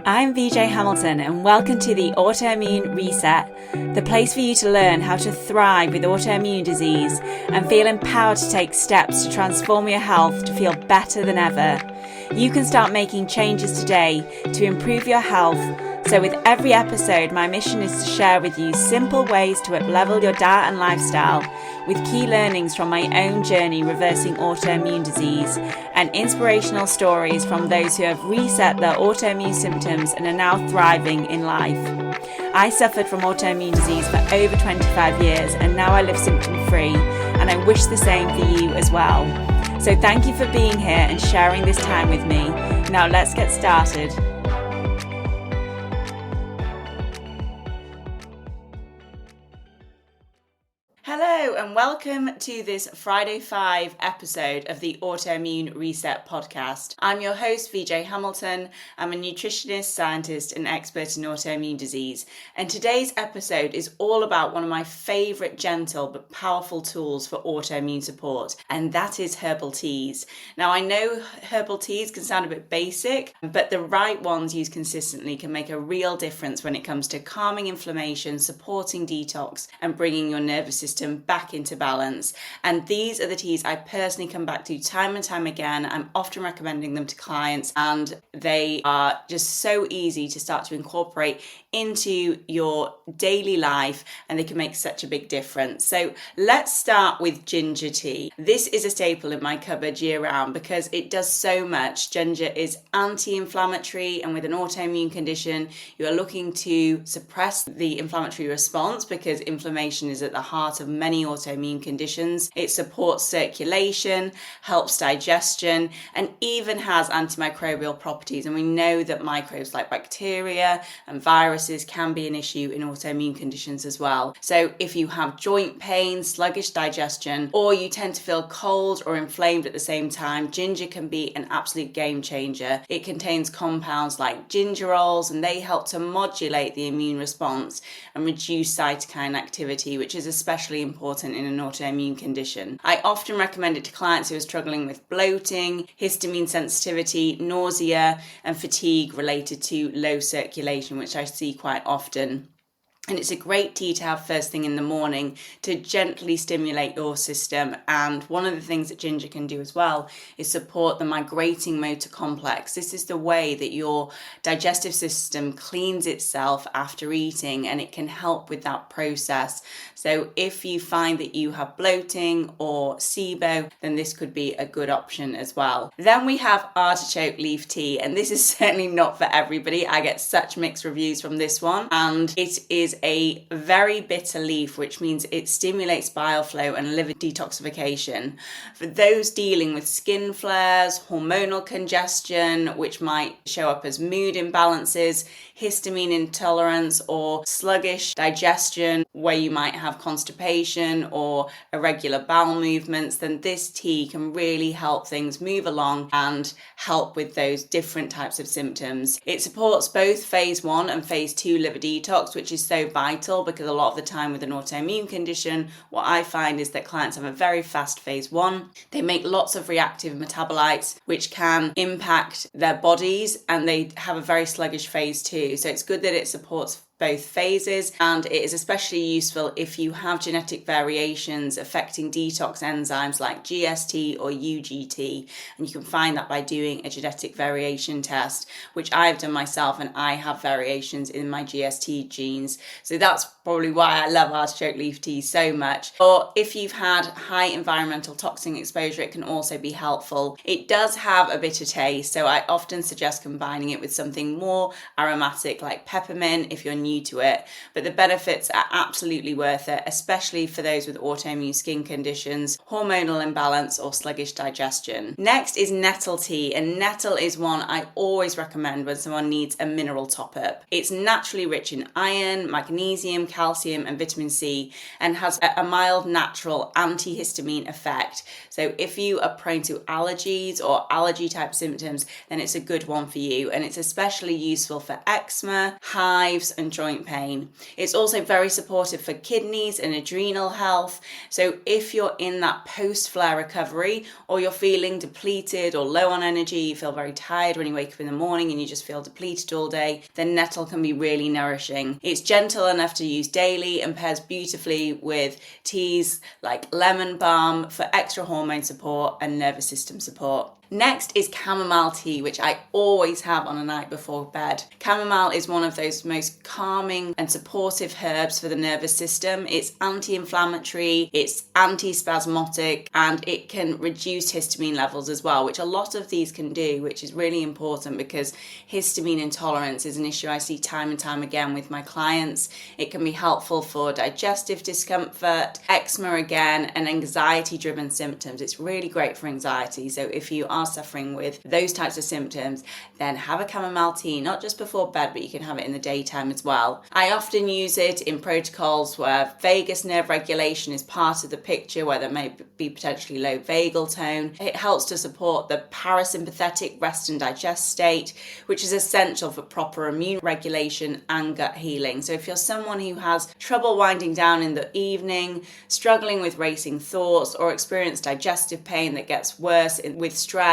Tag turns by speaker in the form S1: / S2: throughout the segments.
S1: I'm VJ Hamilton and welcome to the Autoimmune Reset, the place for you to learn how to thrive with autoimmune disease and feel empowered to take steps to transform your health to feel better than ever. You can start making changes today to improve your health. So with every episode, my mission is to share with you simple ways to up-level your diet and lifestyle with key learnings from my own journey reversing autoimmune disease and inspirational stories from those who have reset their autoimmune symptoms and are now thriving in life. I suffered from autoimmune disease for over 25 years and now I live symptom-free, and I wish the same for you as well. So thank you for being here and sharing this time with me. Now let's get started. Hello and welcome to this Friday 5 episode of the Autoimmune Reset podcast. I'm your host, VJ Hamilton. I'm a nutritionist, scientist and expert in autoimmune disease. And today's episode is all about one of my favourite gentle but powerful tools for autoimmune support, and that is herbal teas. Now I know herbal teas can sound a bit basic, but the right ones used consistently can make a real difference when it comes to calming inflammation, supporting detox and bringing your nervous system back into balance. And these are the teas I personally come back to time and time again. I'm often recommending them to clients, and they are just so easy to start to incorporate into your daily life, and they can make such a big difference. So let's start with ginger tea. This is a staple in my cupboard year round because it does so much. Ginger is anti-inflammatory, and with an autoimmune condition, you are looking to suppress the inflammatory response because inflammation is at the heart of many autoimmune conditions. It supports circulation, helps digestion, and even has antimicrobial properties. And we know that microbes like bacteria and viruses can be an issue in autoimmune conditions as well. So if you have joint pain, sluggish digestion, or you tend to feel cold or inflamed at the same time, ginger can be an absolute game changer. It contains compounds like gingerols, and they help to modulate the immune response and reduce cytokine activity, which is especially important in an autoimmune condition. I often recommend it to clients who are struggling with bloating, histamine sensitivity, nausea, and fatigue related to low circulation, which I see quite often. And it's a great tea to have first thing in the morning to gently stimulate your system. And one of the things that ginger can do as well is support the migrating motor complex. This is the way that your digestive system cleans itself after eating, and it can help with that process. So if you find that you have bloating or SIBO, then this could be a good option as well. Then we have artichoke leaf tea, and this is certainly not for everybody. I get such mixed reviews from this one, and it is a very bitter leaf, which means it stimulates bile flow and liver detoxification. For those dealing with skin flares, hormonal congestion, which might show up as mood imbalances, histamine intolerance, or sluggish digestion, where you might have constipation or irregular bowel movements, then this tea can really help things move along and help with those different types of symptoms. It supports both phase 1 and phase 2 liver detox, which is so vital because a lot of the time with an autoimmune condition, what I find is that clients have a very fast phase 1. They make lots of reactive metabolites, which can impact their bodies, and they have a very sluggish phase 2. So it's good that it supports both phases, and it is especially useful if you have genetic variations affecting detox enzymes like GST or UGT, and you can find that by doing a genetic variation test, which I've done myself, and I have variations in my GST genes. So that's probably why I love artichoke leaf tea so much. Or if you've had high environmental toxin exposure, it can also be helpful. It does have a bitter taste, so I often suggest combining it with something more aromatic like peppermint if you're new to it, but the benefits are absolutely worth it, especially for those with autoimmune skin conditions, hormonal imbalance or sluggish digestion. Next is nettle tea, and nettle is one I always recommend when someone needs a mineral top up. It's naturally rich in iron, magnesium, calcium and vitamin C, and has a mild natural antihistamine effect. So if you are prone to allergies or allergy type symptoms, then it's a good one for you, and it's especially useful for eczema, hives and joint pain. It's also very supportive for kidneys and adrenal health. So if you're in that post-flare recovery, or you're feeling depleted or low on energy, you feel very tired when you wake up in the morning and you just feel depleted all day, then nettle can be really nourishing. It's gentle enough to use daily and pairs beautifully with teas like lemon balm for extra hormone support and nervous system support. Next is chamomile tea, which I always have on a night before bed. Chamomile is one of those most calming and supportive herbs for the nervous system. It's anti-inflammatory, it's anti-spasmodic, and it can reduce histamine levels as well, which a lot of these can do, which is really important because histamine intolerance is an issue I see time and time again with my clients. It can be helpful for digestive discomfort, eczema again, and anxiety-driven symptoms. It's really great for anxiety. So if you are suffering with those types of symptoms, then have a chamomile tea, not just before bed, but you can have it in the daytime as well. I often use it in protocols where vagus nerve regulation is part of the picture, where there may be potentially low vagal tone. It helps to support the parasympathetic rest and digest state, which is essential for proper immune regulation and gut healing. So if you're someone who has trouble winding down in the evening, struggling with racing thoughts, or experience digestive pain that gets worse with stress,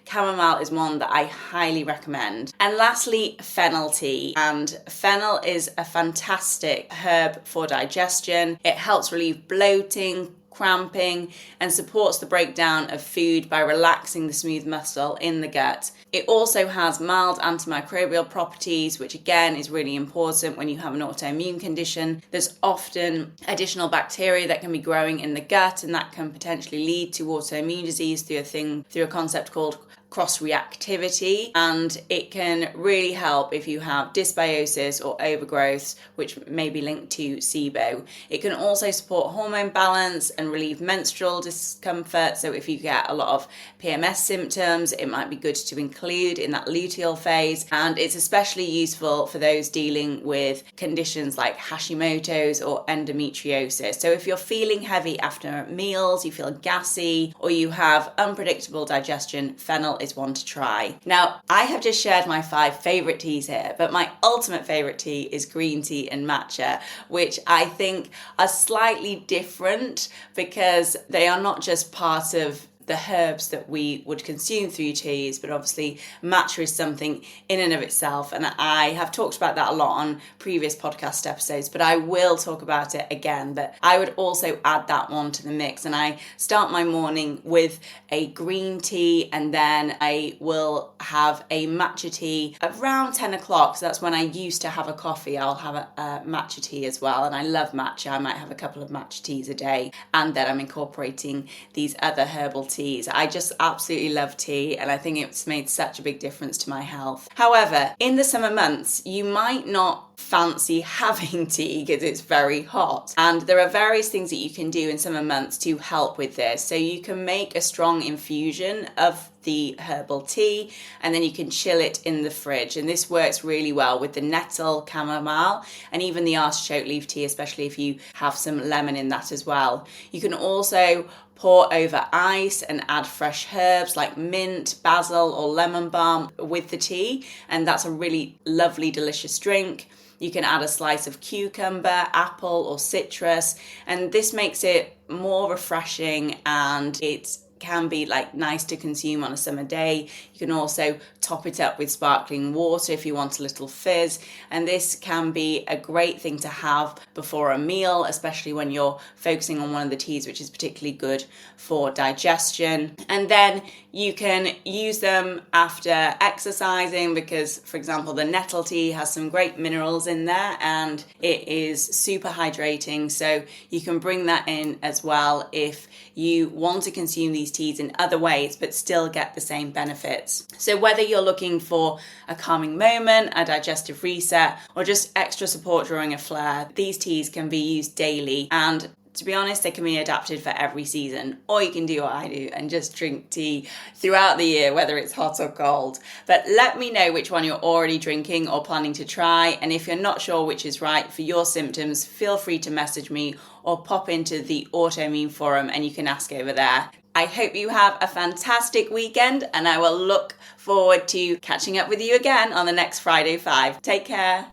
S1: chamomile is one that I highly recommend. And lastly, fennel tea. And fennel is a fantastic herb for digestion. It helps relieve bloating, cramping, and supports the breakdown of food by relaxing the smooth muscle in the gut. It also has mild antimicrobial properties, which again is really important when you have an autoimmune condition. There's often additional bacteria that can be growing in the gut, and that can potentially lead to autoimmune disease through a concept called cross-reactivity, and it can really help if you have dysbiosis or overgrowths, which may be linked to SIBO. It can also support hormone balance and relieve menstrual discomfort, so if you get a lot of PMS symptoms, it might be good to include in that luteal phase, and it's especially useful for those dealing with conditions like Hashimoto's or endometriosis. So if you're feeling heavy after meals, you feel gassy, or you have unpredictable digestion, fennel is one to try. Now, I have just shared my 5 favourite teas here, but my ultimate favourite tea is green tea and matcha, which I think are slightly different because they are not just part of the herbs that we would consume through teas, but obviously matcha is something in and of itself, and I have talked about that a lot on previous podcast episodes, but I will talk about it again. But I would also add that one to the mix, and I start my morning with a green tea, and then I will have a matcha tea around 10 o'clock, so that's when I used to have a coffee. I'll have a matcha tea as well, and I love matcha. I might have a couple of matcha teas a day, and then I'm incorporating these other herbal teas. I just absolutely love tea, and I think it's made such a big difference to my health. However, in the summer months, you might not fancy having tea because it's very hot, and there are various things that you can do in summer months to help with this. So you can make a strong infusion of the herbal tea, and then you can chill it in the fridge, and this works really well with the nettle, chamomile, and even the artichoke leaf tea, especially if you have some lemon in that as well. You can also pour over ice and add fresh herbs like mint, basil, or lemon balm with the tea, and that's a really lovely, delicious drink. You can add a slice of cucumber, apple, or citrus, and this makes it more refreshing, and it can be nice to consume on a summer day. You can also top it up with sparkling water if you want a little fizz, and this can be a great thing to have before a meal, especially when you're focusing on one of the teas, which is particularly good for digestion. And then you can use them after exercising because, for example, the nettle tea has some great minerals in there and it is super hydrating, so you can bring that in as well if you want to consume these teas in other ways but still get the same benefits. So whether you're looking for a calming moment, a digestive reset, or just extra support during a flare, these teas can be used daily, and to be honest, they can be adapted for every season. Or you can do what I do and just drink tea throughout the year, whether it's hot or cold. But let me know which one you're already drinking or planning to try. And if you're not sure which is right for your symptoms, feel free to message me or pop into the Autoimmune forum and you can ask over there. I hope you have a fantastic weekend, and I will look forward to catching up with you again on the next Friday 5. Take care.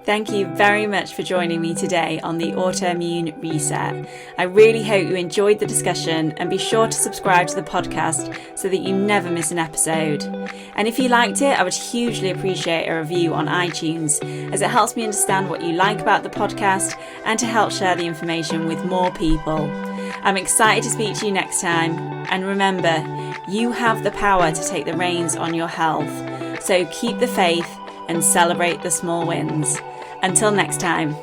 S1: Thank you very much for joining me today on the Autoimmune Reset. I really hope you enjoyed the discussion, and be sure to subscribe to the podcast so that you never miss an episode. And if you liked it, I would hugely appreciate a review on iTunes, as it helps me understand what you like about the podcast and to help share the information with more people. I'm excited to speak to you next time, and remember, you have the power to take the reins on your health. So keep the faith and celebrate the small wins. Until next time.